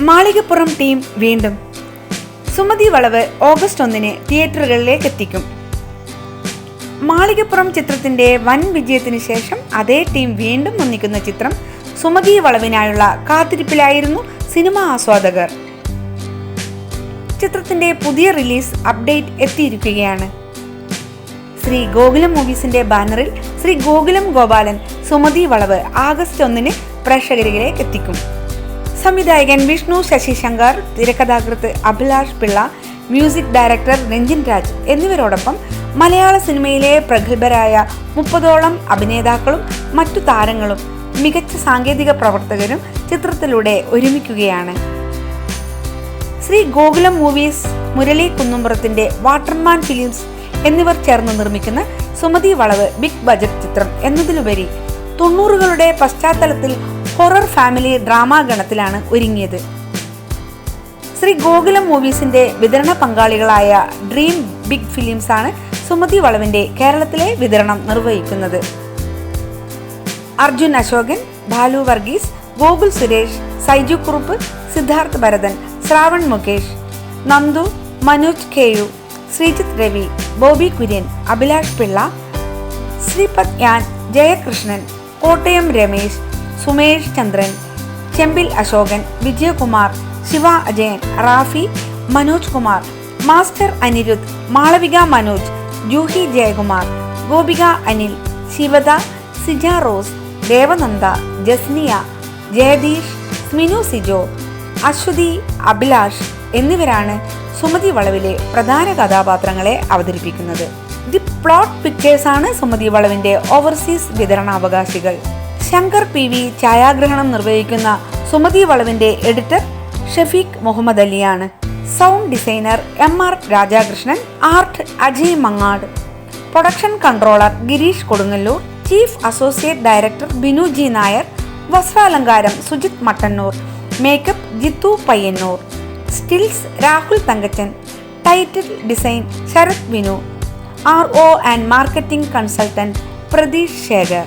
Malikappuram team വീണ്ടും. സുമതി വളവ് August 1 തിയേറ്ററുകളിലേക്ക് എത്തിക്കും. മാളികപ്പുറം ചിത്രത്തിന്റെ വൻ വിജയത്തിന് ശേഷം അതേ ടീം വീണ്ടും ഒന്നിക്കുന്ന ചിത്രം സുമതി വളവിനായുള്ള കാത്തിരിപ്പിലായിരുന്നു സിനിമാ ആസ്വാദകർ. ചിത്രത്തിന്റെ പുതിയ റിലീസ് അപ്ഡേറ്റ് എത്തിയിരിക്കുകയാണ്. ശ്രീ ഗോകുലം മൂവീസിന്റെ ബാനറിൽ ശ്രീ ഗോകുലം ഗോപാലൻ സുമതി വളവ് ആഗസ്റ്റ് 1 പ്രേക്ഷകരിലേക്ക് എത്തിക്കും. സംവിധായകൻ വിഷ്ണു ശശിശങ്കർ, തിരക്കഥാകൃത്ത് അഭിലാഷ് പിള്ള, മ്യൂസിക് ഡയറക്ടർ രഞ്ജിൻ രാജ് എന്നിവരോടൊപ്പം മലയാള സിനിമയിലെ പ്രഗത്ഭരായ 30ഓളം അഭിനേതാക്കളും മറ്റു താരങ്ങളും മികച്ച സാങ്കേതിക പ്രവർത്തകരും ചിത്രത്തിലൂടെ ഒരുമിക്കുകയാണ്. ശ്രീ ഗോകുലം മൂവീസ്, മുരളി കുന്നുംപുറത്തിന്റെ വാട്ടർമാൻ ഫിലിംസ് എന്നിവർ ചേർന്ന് നിർമ്മിക്കുന്ന സുമതി വളവ് ബിഗ് ബജറ്റ് ചിത്രം എന്നതിലുപരി 90കളുടെ പശ്ചാത്തലത്തിൽ ഹൊറർ ഫാമിലി ഡ്രാമ ഗണത്തിലാണ് ഒരുങ്ങിയത്. ശ്രീ ഗോകുലം മൂവീസിന്റെ വിതരണ പങ്കാളികളായ ഡ്രീം ബിഗ് ഫിലിംസ് ആണ് സുമതി വളവിന്റെ കേരളത്തിലെ വിതരണം നിർവഹിക്കുന്നത്. അർജുൻ അശോകൻ, ബാലു വർഗീസ്, ഗോകുൽ സുരേഷ്, സൈജു കുറുപ്പ്, സിദ്ധാർത്ഥ് ഭരതൻ, ശ്രാവൺ മുകേഷ്, നന്ദു, മനോജ് കെയു, ശ്രീജിത്ത് രവി, ബോബി കുര്യൻ, അഭിലാഷ് പിള്ള, ശ്രീപദ് യാൻ, ജയകൃഷ്ണൻ, കോട്ടയം രമേശ്, സുമേഷ് ചന്ദ്രൻ, ചെമ്പിൽ അശോകൻ, വിജയകുമാർ, ശിവ അജയൻ, റാഫി, മനോജ് കുമാർ, മാസ്റ്റർ അനിരുദ്ധ്, മാളവിക മനോജ്, ജൂഹി ജയകുമാർ, ഗോപിക അനിൽ, ശിവദ, സിജ റോസ്, ദേവനന്ദ, ജസ്നിയ, ജയദീഷ്, സ്മിനു സിജോ, അശ്വതി, അഭിലാഷ് എന്നിവരാണ് സുമതി വളവിലെ പ്രധാന കഥാപാത്രങ്ങളെ അവതരിപ്പിക്കുന്നത്. ദി പ്ലോട്ട് പിക്ചേഴ്സ് ആണ് സുമതി വളവിന്റെ ഓവർസീസ് വിതരണാവകാശികൾ. ശങ്കർ PV ഛായാഗ്രഹണം നിർവഹിക്കുന്ന സുമതി വളവിന്റെ എഡിറ്റർ ഷഫീഖ് മുഹമ്മദ് അലിയാണ്. Sound designer MR Rajakrishnan, art Ajay Mangad, production controller Girish Kodungallur, chief associate director Binu G Nair, വസ്ത്രാലങ്കാരം Sujith Mattannur, make-up Jithu Payyannur, stills Rahul Thankachan, title design Sarath Vinu, RO and marketing consultant Pratheesh Shekhar.